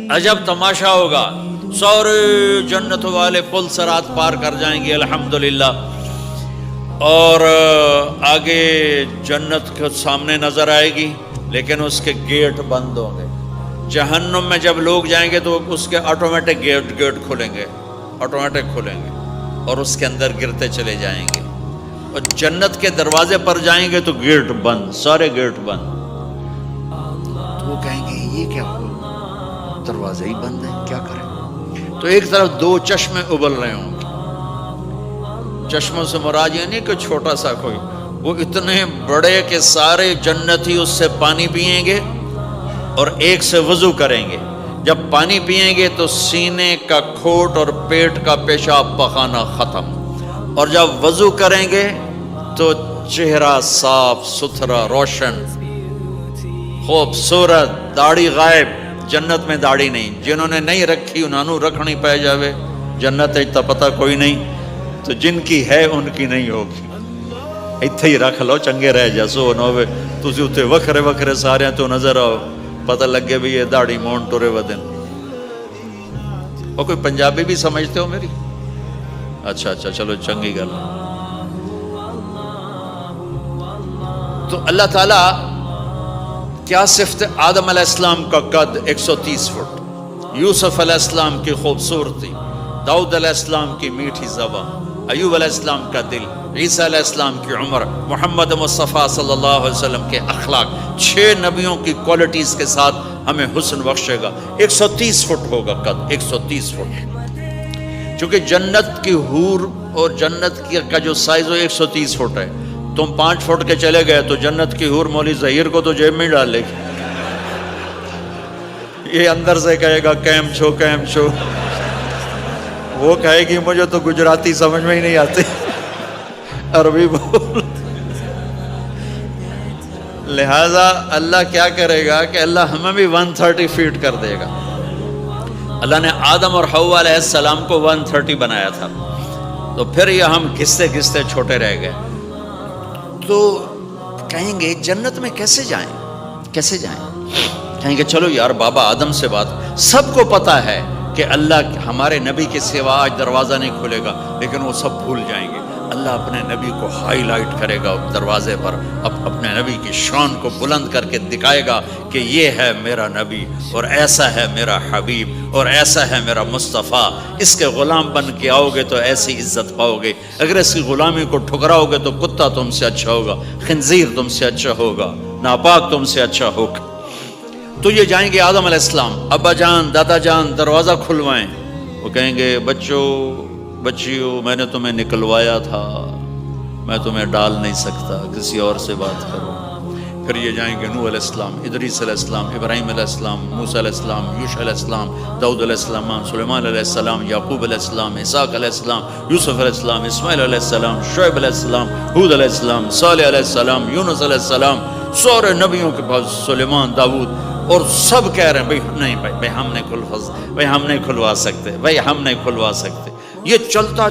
عجب تماشا ہوگا، سارے جنت والے پل صراط پار کر جائیں گے الحمدللہ، اور آگے جنت کے سامنے نظر آئے گی لیکن اس کے گیٹ بند ہوں گے۔ جہنم میں جب لوگ جائیں گے تو اس کے آٹومیٹک گیٹ کھلیں گے، آٹومیٹک کھلیں گے اور اس کے اندر گرتے چلے جائیں گے، اور جنت کے دروازے پر جائیں گے تو گیٹ بند، سارے گیٹ بند۔ تو وہ کہیں گے یہ کیا ہوا، دروازے ہی بند ہیں، کیا کریں؟ تو ایک طرف دو چشمے ابل رہے ہوں گے، چشموں سے مراد یہ نہیں کہ چھوٹا سا کوئی، وہ اتنے بڑے کہ سارے جنتی اس سے پانی پئیں گے اور ایک سے وضو کریں گے۔ جب پانی پئیں گے تو سینے کا کھوٹ اور پیٹ کا پیشاب پخانہ ختم، اور جب وضو کریں گے تو چہرہ صاف ستھرا روشن خوبصورت، داڑھی غائب۔ جنت میں داڑھی نہیں، جنہوں نے نہیں رکھی انہوں نے رکھنی پہ جاوے، جنت تا پتہ کوئی نہیں، تو جن کی ہے ان کی نہیں ہوگی۔ اتھے ہی رکھ لو چنگے رہ جاسو نہ ہوئے تسی اتھے وکھرے وکھرے سارے تو نظر آؤ، پتہ لگے بھی یہ داڑھی مون ٹورے ودن۔ اور کوئی پنجابی بھی سمجھتے ہو میری؟ اچھا چلو چنگی گل۔ تو اللہ تعالیٰ کیا صفت آدم علیہ السلام کا قد 130 فٹ، یوسف علیہ السلام کی خوبصورتی، داؤد علیہ السلام کی میٹھی زبان، ایوب علیہ السلام کا دل، عیسیٰ علیہ السلام کی عمر، محمد مصطفیٰ صلی اللہ علیہ وسلم کے اخلاق، 6 نبیوں کی کوالٹیز کے ساتھ ہمیں حسن بخشے گا۔ 130 فٹ ہوگا قد، 130 فٹ، چونکہ جنت کی حور اور جنت کا جو سائز ہے 130 فٹ ہے۔ تم 5 فٹ کے چلے گئے تو جنت کی حور مولی ظہیر کو تو جیب میں ڈال لے گی، یہ اندر سے کہے گا کیم چھو، وہ کہے گی مجھے تو گجراتی سمجھ میں ہی نہیں آتی، عربی بول۔ لہذا اللہ کیا کرے گا کہ اللہ ہمیں بھی 130 فیٹ کر دے گا۔ اللہ نے آدم اور حوا علیہ السلام کو 130 بنایا تھا، تو پھر یہ ہم گھستے چھوٹے رہ گئے۔ تو کہیں گے جنت میں کیسے جائیں؟ کہیں گے چلو یار بابا آدم سے بات، سب کو پتہ ہے کہ اللہ ہمارے نبی کے سوا آج دروازہ نہیں کھلے گا، لیکن وہ سب بھول جائیں گے۔ اللہ اپنے نبی کو ہائی لائٹ کرے گا دروازے پر، اپنے نبی کی شان کو بلند کر کے دکھائے گا کہ یہ ہے میرا نبی، اور ایسا ہے میرا حبیب، اور ایسا ہے میرا مصطفیٰ۔ اس کے غلام بن کے آؤ گے تو ایسی عزت پاؤ گے، اگر اس کی غلامی کو ٹھکراؤ گے تو کتا تم سے اچھا ہوگا، خنزیر تم سے اچھا ہوگا، ناپاک تم سے اچھا ہوگا۔ تو یہ جائیں گے آدم علیہ السلام، ابا جان دادا جان دروازہ کھلوائیں۔ وہ کہیں گے بچیو میں نے تمہیں نکلوایا تھا، میں تمہیں ڈال نہیں سکتا، کسی اور سے بات کرو۔ پھر یہ جائیں گے نوح علیہ السلام، ادریس علیہ السلام، ابراہیم علیہ السلام، موسیٰ علیہ السلام، یوشع علیہ السلام، داؤد علیہ السلام، سلیمان علیہ السلام، یعقوب علیہ السلام، اسحاق علیہ السلام، یوسف علیہ السلام، اسماعیل علیہ السلام، شعیب علیہ السلام، ہود علیہ السلام، صالح علیہ السلام، یونس علیہ السلام، سارے نبیوں کے پاس، سلیمان، داؤد، اور سب کہہ رہے ہیں بھائی نہیں بھائی ہم نہیں کھلوا سکتے۔ یہ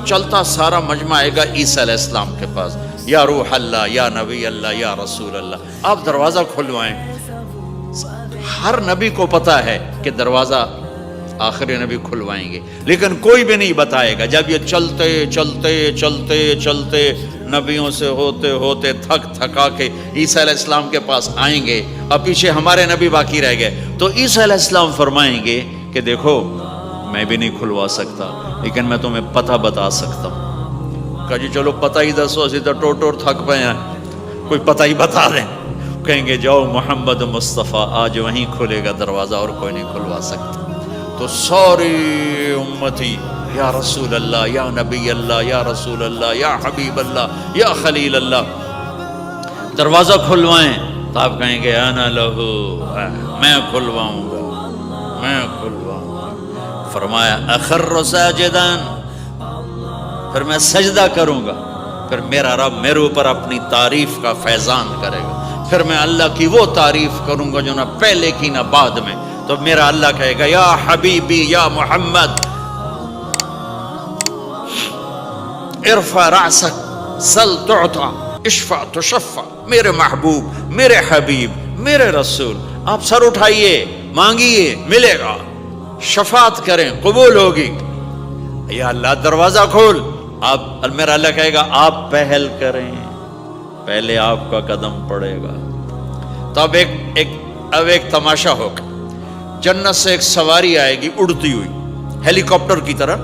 چلتا سارا مجمع آئے گا عیسیٰ علیہ السلام کے پاس، یا روح اللہ، یا نبی اللہ، یا رسول اللہ، آپ دروازہ کھلوائیں۔ ہر نبی کو پتا ہے کہ دروازہ آخری نبی کھلوائیں گے، لیکن کوئی بھی نہیں بتائے گا۔ جب یہ چلتے نبیوں سے ہوتے تھکا کے عیسیٰ علیہ السلام کے پاس آئیں گے، اب پیچھے ہمارے نبی باقی رہ گئے، تو عیسیٰ علیہ السلام فرمائیں گے کہ دیکھو میں بھی نہیں کھلوا سکتا، لیکن میں تمہیں پتہ بتا سکتا ہوں۔ کہا جی چلو پتہ ہی دسو، اسی تو ٹور تھک پے ہیں، کوئی پتہ ہی بتا دیں۔ کہیں گے جاؤ محمد مصطفیٰ، آج وہیں کھلے گا دروازہ، اور کوئی نہیں کھلوا سکتا۔ تو ساری امتی یا رسول اللہ، یا نبی اللہ، یا رسول اللہ، یا حبیب اللہ، یا خلیل اللہ، دروازہ کھلوائیں۔ تو آپ کہیں گے انا لہو، میں کھلواؤں گا۔ فرمایا اخر ساجدان، پھر میں سجدہ کروں گا، پھر میرا رب میرے اوپر اپنی تعریف کا فیضان کرے گا، پھر میں اللہ کی وہ تعریف کروں گا جو نہ پہلے کی نہ بعد میں۔ تو میرا اللہ کہے گا یا حبیبی یا محمد ارفع رأسک سل تعطا اشفع تشفع، میرے محبوب، میرے حبیب، میرے رسول، آپ سر اٹھائیے، مانگیے، ملے گا۔ شفاعت کریں قبول ہوگی. یا اللہ دروازہ کھول. آپ میرا اللہ کہے گا آپ پہل کریں, پہلے آپ کا قدم پڑے گا. تو اب ایک تماشا ہوگا. جنت سے ایک سواری آئے گی اڑتی ہوئی ہیلی کاپٹر کی طرح,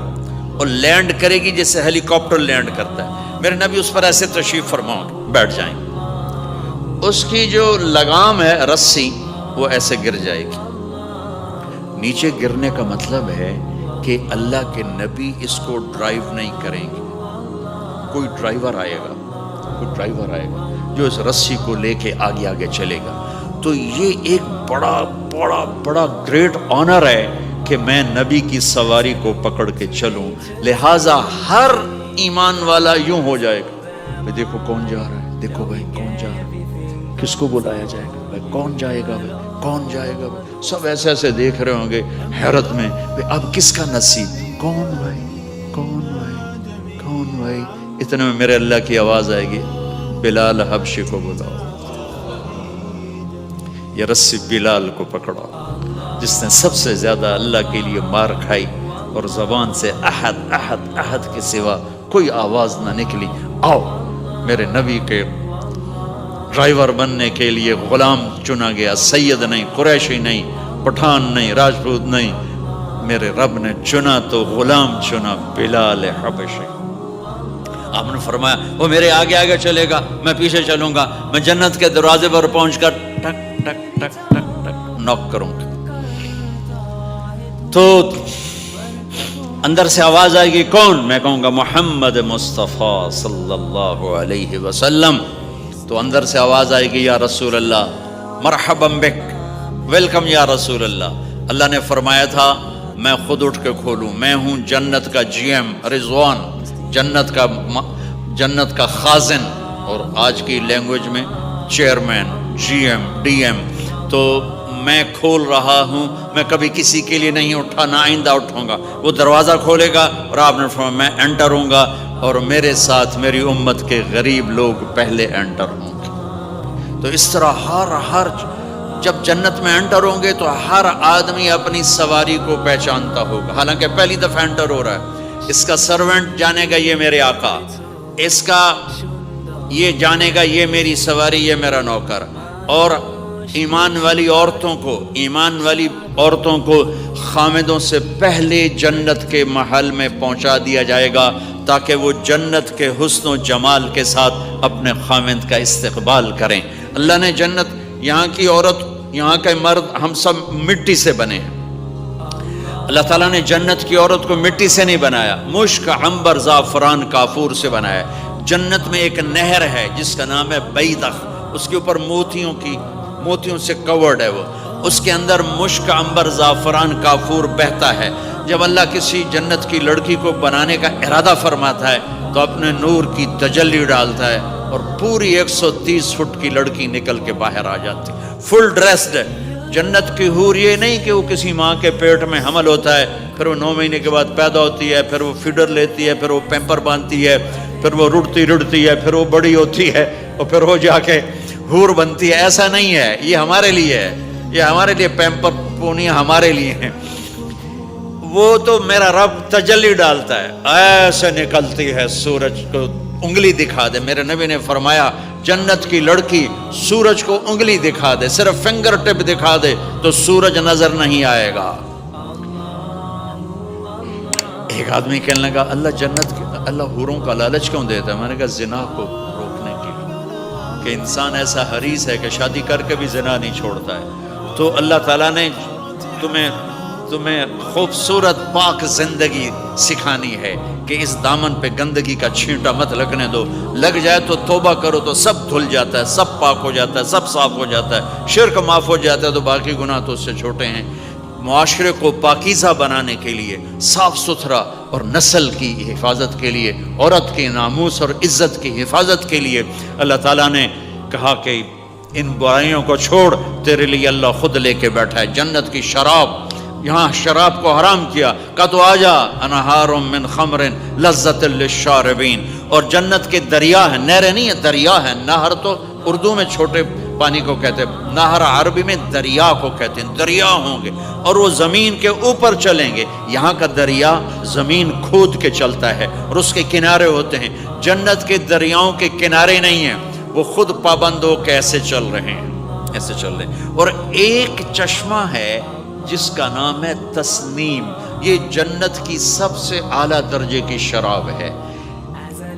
اور لینڈ کرے گی جیسے ہیلی کاپٹر لینڈ کرتا ہے. میرے نبی اس پر ایسے تشریف فرماؤں گے, بیٹھ جائیں گے. اس کی جو لگام ہے رسی وہ ایسے گر جائے گی. نیچے گرنے کا مطلب ہے کہ اللہ کے نبی اس کو ڈرائیو نہیں کریں گے. کوئی ڈرائیور آئے گا جو اس رسی کو لے کے آگے آگے چلے گا. تو یہ ایک بڑا بڑا بڑا گریٹ آنر ہے کہ میں نبی کی سواری کو پکڑ کے چلوں. لہٰذا ہر ایمان والا یوں ہو جائے گا, دیکھو کون جا رہا ہے, دیکھو بھائی کون جا رہا ہے, کس کو بلایا جائے گا, بھائی کون جائے گا, بھائی کون جائے گا. بھائی سب ایسے ایسے دیکھ رہے ہوں گے حیرت میں, اب کس کا نصیب, کون بھائی کون بھائی کون بھائی. اتنے میں میرے اللہ کی آواز آئے گی, بلال حبشی کو بلاؤ. یہ رسی بلال کو پکڑا جس نے سب سے زیادہ اللہ کے لیے مار کھائی, اور زبان سے احد احد احد کے سوا کوئی آواز نہ نکلی. آؤ, میرے نبی کے ڈرائیور بننے کے لیے غلام چنا گیا. سید نہیں, قریشی نہیں, پٹھان نہیں, راجپوت نہیں, میرے رب نے چنا تو غلام چنا, بلال حبشی. آپ نے فرمایا وہ میرے آگے آگے چلے گا, میں پیچھے چلوں گا. میں جنت کے دروازے پر پہنچ کر ٹک ٹک ٹک ٹک ٹک نوک کروں گا. تو اندر سے آواز آئے گی, کون؟ میں کہوں گا محمد مصطفیٰ صلی اللہ علیہ وسلم. تو اندر سے آواز آئے گی, یا رسول اللہ, مرحبا بک, ویلکم یا رسول اللہ. اللہ نے فرمایا تھا میں خود اٹھ کے کھولوں. میں ہوں جنت کا جی ایم رضوان, جنت کا خازن, اور آج کی لینگویج میں chairman, G M, D M. تو میں کھول رہا ہوں, میں کبھی کسی کے لیے نہیں اٹھا, نہ آئندہ اٹھوں گا. وہ دروازہ کھولے گا اور آپ نے فرمایا میں انٹر ہوں گا, اور میرے ساتھ میری امت کے غریب لوگ پہلے انٹر ہوں گے. تو اس طرح ہر جب جنت میں انٹر ہوں گے تو ہر آدمی اپنی سواری کو پہچانتا ہوگا. حالانکہ پہلی دفعہ انٹر ہو رہا ہے. اس کا سرونٹ جانے گا یہ میرے آقا, اس کا یہ جانے گا یہ میری سواری, یہ میرا نوکر. اور ایمان والی عورتوں کو خامدوں سے پہلے جنت کے محل میں پہنچا دیا جائے گا, تاکہ وہ جنت کے حسن و جمال کے ساتھ اپنے خامد کا استقبال کریں. اللہ نے جنت, یہاں کی عورت, یہاں کے مرد, ہم سب مٹی سے بنے ہیں. اللہ تعالیٰ نے جنت کی عورت کو مٹی سے نہیں بنایا, مشک, عنبر, زعفران, کافور سے بنایا. جنت میں ایک نہر ہے جس کا نام ہے بیدخ, اس کے اوپر موتیوں سے کورڈ ہے. وہ اس کے اندر مشک, عنبر, زعفران, کافور بہتا ہے. جب اللہ کسی جنت کی لڑکی کو بنانے کا ارادہ فرماتا ہے تو اپنے نور کی تجلی ڈالتا ہے, اور پوری 130 فٹ کی لڑکی نکل کے باہر آ جاتی, فل ڈریسڈ ہے. جنت کی حور یہ نہیں کہ وہ کسی ماں کے پیٹ میں حمل ہوتا ہے, پھر وہ 9 مہینے کے بعد پیدا ہوتی ہے, پھر وہ فیڈر لیتی ہے, پھر وہ پیمپر باندھتی ہے, پھر وہ رڑتی ہے, پھر وہ بڑی ہوتی ہے, اور پھر وہ جا کے حور بنتی ہے. ایسا نہیں ہے, یہ ہمارے لیے ہے, یہ ہمارے لیے پیمپر پونی ہمارے لیے ہیں. وہ تو میرا رب تجلی ڈالتا ہے, ایسے نکلتی ہے سورج کو انگلی دکھا دے. میرے نبی نے فرمایا جنت کی لڑکی سورج کو انگلی دکھا دے, صرف فنگر ٹپ دکھا دے تو سورج نظر نہیں آئے گا. ایک آدمی کہنے لگا اللہ حوروں کا لالچ کیوں دیتا ہے؟ میں نے کہا زنا کو روکنے کے لیے, کہ انسان ایسا حریص ہے کہ شادی کر کے بھی زنا نہیں چھوڑتا ہے. تو اللہ تعالیٰ نے تمہیں خوبصورت پاک زندگی سکھانی ہے کہ اس دامن پہ گندگی کا چھینٹا مت لگنے دو. لگ جائے تو توبہ کرو تو سب دھل جاتا ہے, سب پاک ہو جاتا ہے, سب صاف ہو جاتا ہے, شرک معاف ہو جاتا ہے, تو باقی گناہ تو اس سے چھوٹے ہیں. معاشرے کو پاکیزہ بنانے کے لیے, صاف ستھرا, اور نسل کی حفاظت کے لیے, عورت کے ناموس اور عزت کی حفاظت کے لیے اللہ تعالیٰ نے کہا کہ ان برائیوں کو چھوڑ, تیرے لیے اللہ خود لے کے بیٹھا ہے جنت کی شراب. یہاں شراب کو حرام کیا, کہا تو آجا انہار من خمر لذت للشاربین. اور جنت کے دریا ہیں, نہریں نہیں ہیں, دریا ہیں. نہر تو اردو میں چھوٹے پانی کو کہتے ہیں، نہر عربی میں دریا کو کہتے ہیں، دریا ہوں گے اور وہ زمین کے اوپر چلیں گے۔ یہاں کا دریا زمین کھود کے چلتا ہے اور اس کے کنارے ہوتے ہیں۔ جنت کے دریاؤں کے کنارے نہیں ہیں، وہ خود پابند ہو کے ایسے چل رہے ہیں، ایسے چل رہے ہیں۔ اور ایک چشمہ ہے جس کا نام ہے تسنیم، یہ جنت کی سب سے اعلیٰ درجے کی شراب ہے۔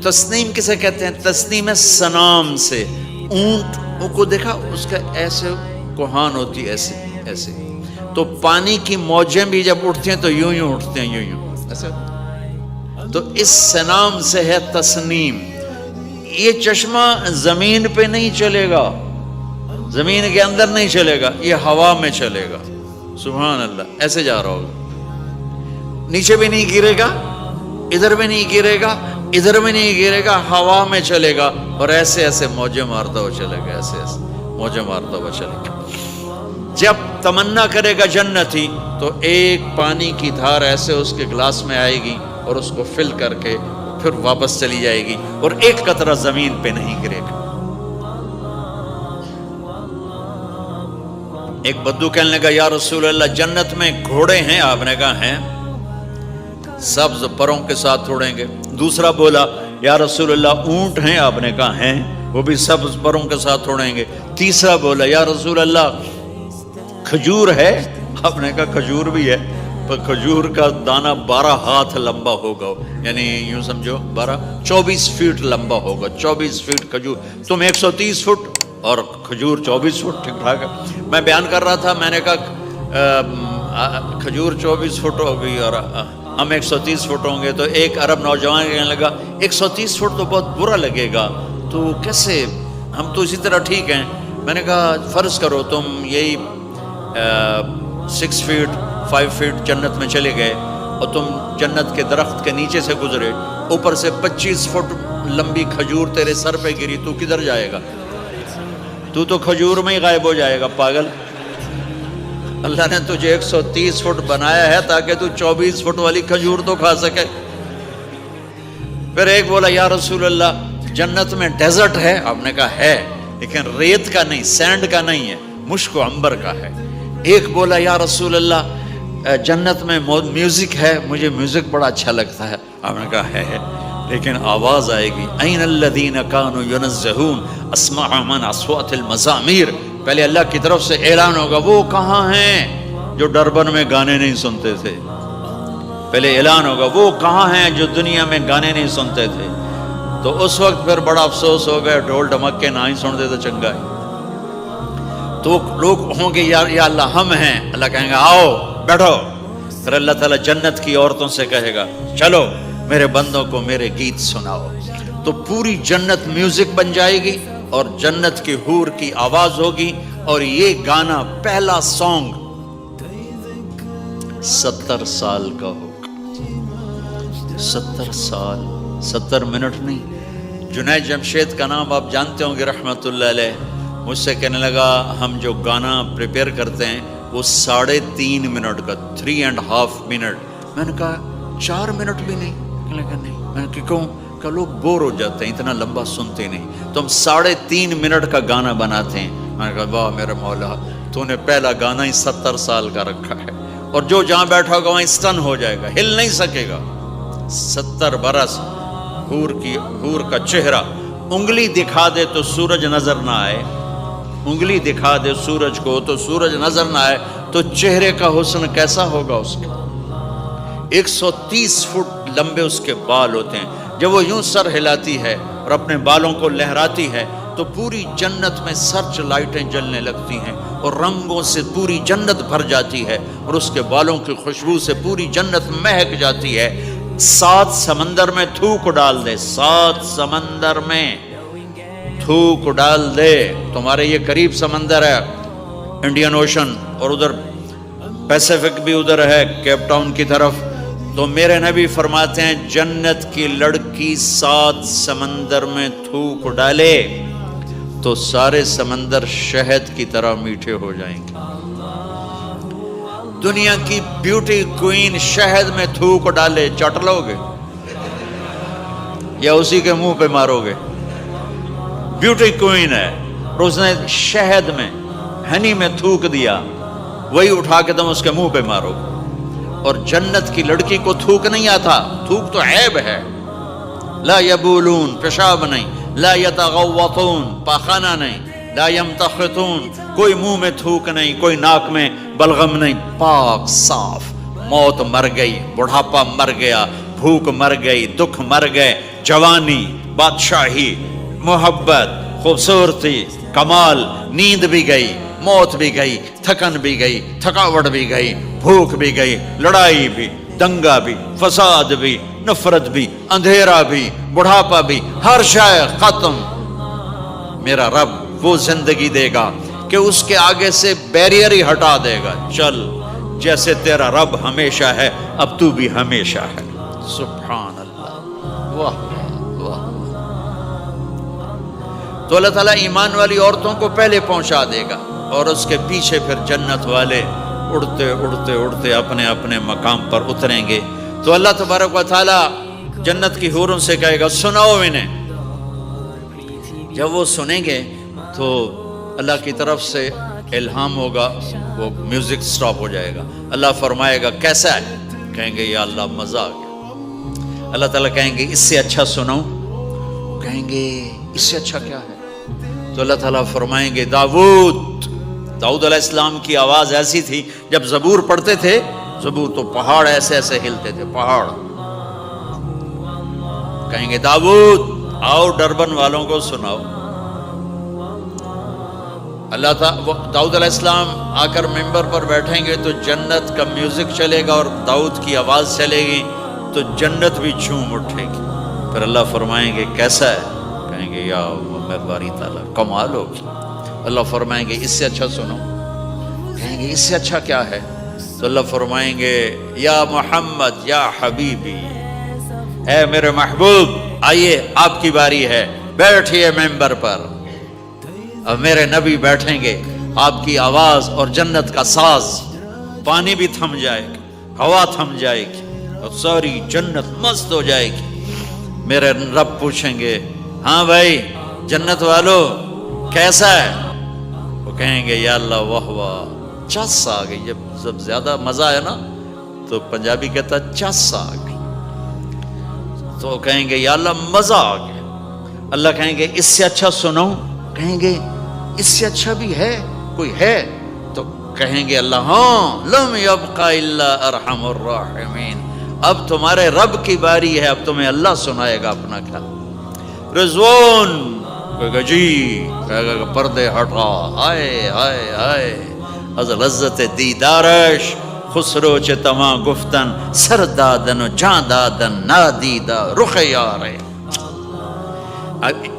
تسنیم کسے کہتے ہیں؟ تسنیم ہے سنام سے، اونٹ کو دیکھا اس کا ایسے کوہان ہوتی ہے، ایسے ایسے، تو پانی کی موجیں بھی جب اٹھتی ہیں تو یوں یوں اٹھتے ہیں، یوں یوں ایسے، تو اس سنام سے ہے تسنیم۔ یہ چشمہ زمین پہ نہیں چلے گا، زمین کے اندر نہیں چلے گا، یہ ہوا میں چلے گا، سبحان اللہ، ایسے جا رہا ہوگا، نیچے بھی نہیں گرے گا، ادھر بھی نہیں گرے گا، ادھر میں نہیں گرے گا، ہوا میں چلے گا اور ایسے ایسے موجیں مارتا ہوا چلے گا، ایسے ایسے موجیں مارتا ہوا چلے گا۔ جب تمنا کرے گا جنتی تو ایک پانی کی دھار ایسے اس کے گلاس میں آئے گی اور اس کو فل کر کے پھر واپس چلی جائے گی اور ایک قطرہ زمین پہ نہیں گرے گا۔ ایک بدو کہنے لگا یا رسول اللہ جنت میں گھوڑے ہیں؟ آپ نے کہا ہیں، سبز پروں کے ساتھ اڑیں گے۔ دوسرا بولا یا رسول اللہ اونٹ ہیں؟ آپ نے کہا ہیں، وہ بھی سبز پروں کے ساتھ اڑیں گے۔ تیسرا بولا یا رسول اللہ کھجور ہے؟ آپ نے کہا کھجور بھی ہے، پر کھجور کا دانہ 12 ہاتھ لمبا ہوگا، یعنی یوں سمجھو 24 فٹ لمبا ہوگا، 24 فٹ کھجور، تم 130 فٹ اور کھجور 24 فٹ، ٹھیک ٹھاک ہے۔ میں بیان کر رہا تھا، میں نے کہا کھجور 24 فٹ ہوگی اور ہم 130 فٹ ہوں گے، تو ایک عرب نوجوان کہنے لگا 130 فٹ تو بہت برا لگے گا، تو کیسے، ہم تو اسی طرح ٹھیک ہیں۔ میں نے کہا فرض کرو تم یہی 6 فٹ 5 فٹ جنت میں چلے گئے اور تم جنت کے درخت کے نیچے سے گزرے، اوپر سے 25 فٹ لمبی کھجور تیرے سر پہ گری، تو کدھر جائے گا؟ تو کھجور میں ہی غائب ہو جائے گا، پاگل۔ اللہ نے تجھے 130 فٹ بنایا ہے تاکہ تو 24 فٹ والی کھجور تو کھا سکے۔ پھر ایک بولا یا رسول اللہ جنت میں ڈیزرٹ ہے؟ آپ نے کہا ہے، لیکن ریت کا نہیں، سینڈ کا نہیں ہے، مشک و عنبر کا ہے۔ ایک بولا یا رسول اللہ جنت میں میوزک ہے؟ مجھے میوزک بڑا اچھا لگتا ہے۔ آپ نے کہا ہے، لیکن آواز آئے گی این الذین کانوا ینزہون اسمع من اصوات المزامیر، پہلے اللہ کی طرف سے اعلان ہوگا وہ کہاں ہیں جو ڈربن میں گانے نہیں سنتے تھے، پہلے اعلان ہوگا وہ کہاں ہیں جو دنیا میں گانے نہیں سنتے تھے، تو اس وقت پھر بڑا افسوس ہوگا، ڈھول ڈھمکے نہ ہی سنتے تو چنگا ہے۔ تو لوگ ہوں گے یا اللہ ہم ہیں، اللہ کہیں گا آؤ بیٹھو، پھر اللہ تعالیٰ جنت کی عورتوں سے کہے گا چلو میرے بندوں کو میرے گیت سناؤ، تو پوری جنت میوزک بن جائے گی اور جنت کی حور کی آواز ہوگی، اور یہ گانا پہلا سانگ 70 سال کا ہوگا، 70 سال، 70 منٹ نہیں۔ جنید جمشید کا نام آپ جانتے ہوں گے رحمت اللہ علیہ، مجھ سے کہنے لگا ہم جو گانا پریپیئر کرتے ہیں وہ 3.5 منٹ کا، 3.5 منٹ۔ میں نے کہا 4 منٹ بھی نہیں؟ کہنے لگا نہیں۔ میں نے کہا کیوں؟ کہ لوگ بور ہو جاتے ہیں، اتنا لمبا سنتے نہیں، تو ہم 3.5 منٹ کا گانا بناتے ہیں۔ میں نے کہا واہ میرے مولا، تو نے پہلا گانا ہی 70 سال کا رکھا ہے، اور جو جہاں بیٹھا ہوگا وہیں اسٹن ہو جائے گا، ہل نہیں سکے گا۔ 70 برس حور کا چہرہ، انگلی دکھا دے تو سورج نظر نہ آئے، انگلی دکھا دے سورج کو تو سورج نظر نہ آئے، تو چہرے کا حسن کیسا ہوگا اس کے؟ 130 فٹ لمبے اس کے بال ہوتے ہیں، جب وہ یوں سر ہلاتی ہے اور اپنے بالوں کو لہراتی ہے تو پوری جنت میں سرچ لائٹیں جلنے لگتی ہیں اور رنگوں سے پوری جنت بھر جاتی ہے، اور اس کے بالوں کی خوشبو سے پوری جنت مہک جاتی ہے۔ 7 سمندر میں تھوک ڈال دے، 7 سمندر میں تھوک ڈال دے، تمہارے یہ قریب سمندر ہے انڈین اوشن، اور ادھر پیسیفک بھی ادھر ہے کیپ ٹاؤن کی طرف، تو میرے نبی فرماتے ہیں جنت کی لڑکی 7 سمندر میں تھوک ڈالے تو سارے سمندر شہد کی طرح میٹھے ہو جائیں گے۔ دنیا کی بیوٹی کوئین شہد میں تھوک ڈالے، چٹ لو گے یا اسی کے منہ پہ مارو گے؟ بیوٹی کوئین ہے، اور اس نے شہد میں ہنی میں تھوک دیا، وہی اٹھا کے تم اس کے منہ پہ مارو گے۔ اور جنت کی لڑکی کو تھوک نہیں آتا، تھوک تو عیب ہے۔ لا یبولون، پیشاب نہیں، لا یتغوطون، پاخانہ نہیں، لا یمتخطون، کوئی منہ میں تھوک نہیں، کوئی ناک میں بلغم نہیں، پاک صاف۔ موت مر گئی، بڑھاپا مر گیا، بھوک مر گئی، دکھ مر گئے، جوانی، بادشاہی، محبت، خوبصورتی، کمال، نیند بھی گئی، موت بھی گئی، تھکن بھی گئی، تھکاوٹ بھی گئی، بھوک بھی گئی، لڑائی بھی، دنگا بھی، فساد بھی، نفرت بھی، اندھیرا بھی، بڑھاپا بھی، ہر شے ختم۔ میرا رب وہ زندگی دے گا کہ اس کے آگے سے بیریئر ہی ہٹا دے گا، چل جیسے تیرا رب ہمیشہ ہے اب تو بھی ہمیشہ ہے۔ سبحان اللہ، واہ واہ۔ تو اللہ تعالیٰ ایمان والی عورتوں کو پہلے پہنچا دے گا اور اس کے پیچھے پھر جنت والے اڑتے اڑتے اڑتے اپنے اپنے مقام پر اتریں گے۔ تو اللہ تبارک و تعالیٰ جنت کی حوروں سے کہے گا سناؤ انہیں۔ جب وہ سنیں گے تو اللہ کی طرف سے الہام ہوگا، وہ میوزک سٹاپ ہو جائے گا، اللہ فرمائے گا کیسا ہے؟ کہیں گے یا اللہ مزہ آ گیا۔ اللہ تعالیٰ کہیں گے اس سے اچھا سناؤں؟ کہیں گے اس سے اچھا کیا ہے؟ تو اللہ تعالیٰ فرمائیں گے داؤد علیہ السلام کی آواز ایسی تھی، جب زبور پڑھتے تھے، زبور تو پہاڑ ایسے ایسے ہلتے تھے، پہاڑ۔ کہیں گے داؤد آؤ ڈربن والوں کو سناؤ۔ اللہ تعالیٰ داؤد علیہ السلام آ کر ممبر پر بیٹھیں گے تو جنت کا میوزک چلے گا اور داؤد کی آواز چلے گی تو جنت بھی جھوم اٹھے گی۔ پھر اللہ فرمائیں گے کیسا ہے؟ کہیں گے یا میں باری تعالیٰ کمال ہوگی۔ اللہ فرمائیں گے اس سے اچھا سنو۔ کہیں گے اس سے اچھا کیا ہے؟ تو اللہ فرمائیں گے یا محمد یا حبیبی، اے میرے محبوب آئیے آپ کی باری ہے، بیٹھیے ممبر پر۔ اب میرے نبی بیٹھیں گے، آپ کی آواز اور جنت کا ساز، پانی بھی تھم جائے گا، ہوا تھم جائے گی اور ساری جنت مست ہو جائے گی۔ میرے رب پوچھیں گے ہاں بھائی جنت والو کیسا ہے؟ وہ کہیں گے یا اللہ واہ واہ، چس آ گئی۔ جب زیادہ مزہ ہے نا تو پنجابی کہتا چس آ گئی، تو کہیں گے یا اللہ مزہ آ گیا۔ اللہ کہیں گے اس سے اچھا سنو؟ کہیں گے اس سے اچھا بھی ہے، کوئی ہے؟ تو کہیں گے اللہ ہاں لم یبق الا ارحم الراحمین، اب تمہارے رب کی باری ہے، اب تمہیں اللہ سنائے گا اپنا خیال۔ رضوان کہے گا جی، کہے گا پردے ہٹا، ہائے ہائے ہائے از لذت دیدارش خسرو چه تما گفتن سر دادن و جان دادن نادیدہ رخ یارے۔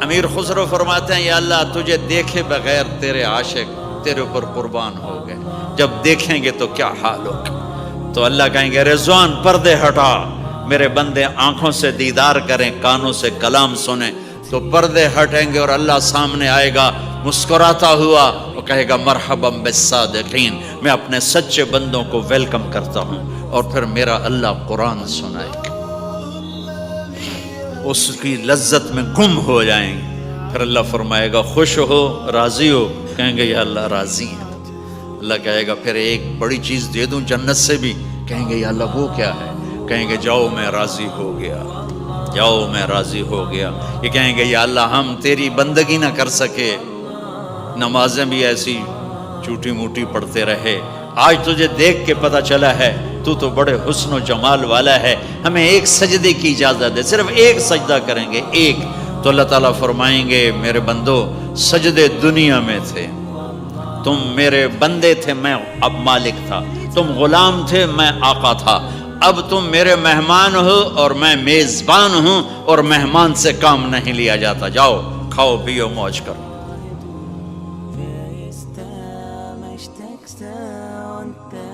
امیر خسرو فرماتے ہیں یا اللہ تجھے دیکھے بغیر تیرے عاشق تیرے اوپر قربان ہو گئے، جب دیکھیں گے تو کیا حال ہوگا؟ تو اللہ کہیں گے رضوان پردے ہٹا، میرے بندے آنکھوں سے دیدار کریں، کانوں سے کلام سنیں۔ تو پردے ہٹیں گے اور اللہ سامنے آئے گا مسکراتا ہوا، وہ کہے گا مرحبا بالصادقین، میں اپنے سچے بندوں کو ویلکم کرتا ہوں۔ اور پھر میرا اللہ قرآن سنائے گا، اس کی لذت میں گم ہو جائیں گے۔ پھر اللہ فرمائے گا خوش ہو، راضی ہو؟ کہیں گے یا اللہ راضی ہیں۔ اللہ کہے گا پھر ایک بڑی چیز دے دوں جنت سے بھی؟ کہیں گے یا اللہ وہ کیا ہے؟ کہیں گے جاؤ میں راضی ہو گیا، جاؤ میں راضی ہو گیا۔ یہ کہیں گے یا اللہ ہم تیری بندگی نہ کر سکے، نمازیں بھی ایسی چوٹی موٹی پڑھتے رہے، آج تجھے دیکھ کے پتہ چلا ہے تو بڑے حسن و جمال والا ہے، ہمیں ایک سجدے کی اجازت دے، صرف ایک سجدہ کریں گے، ایک۔ تو اللہ تعالیٰ فرمائیں گے میرے بندو سجدے دنیا میں تھے، تم میرے بندے تھے، میں اب مالک تھا، تم غلام تھے، میں آقا تھا، اب تم میرے مہمان ہو اور میں میزبان ہوں، اور مہمان سے کام نہیں لیا جاتا، جاؤ کھاؤ پیو موج کرو۔ Wer ist der Mächtigste und der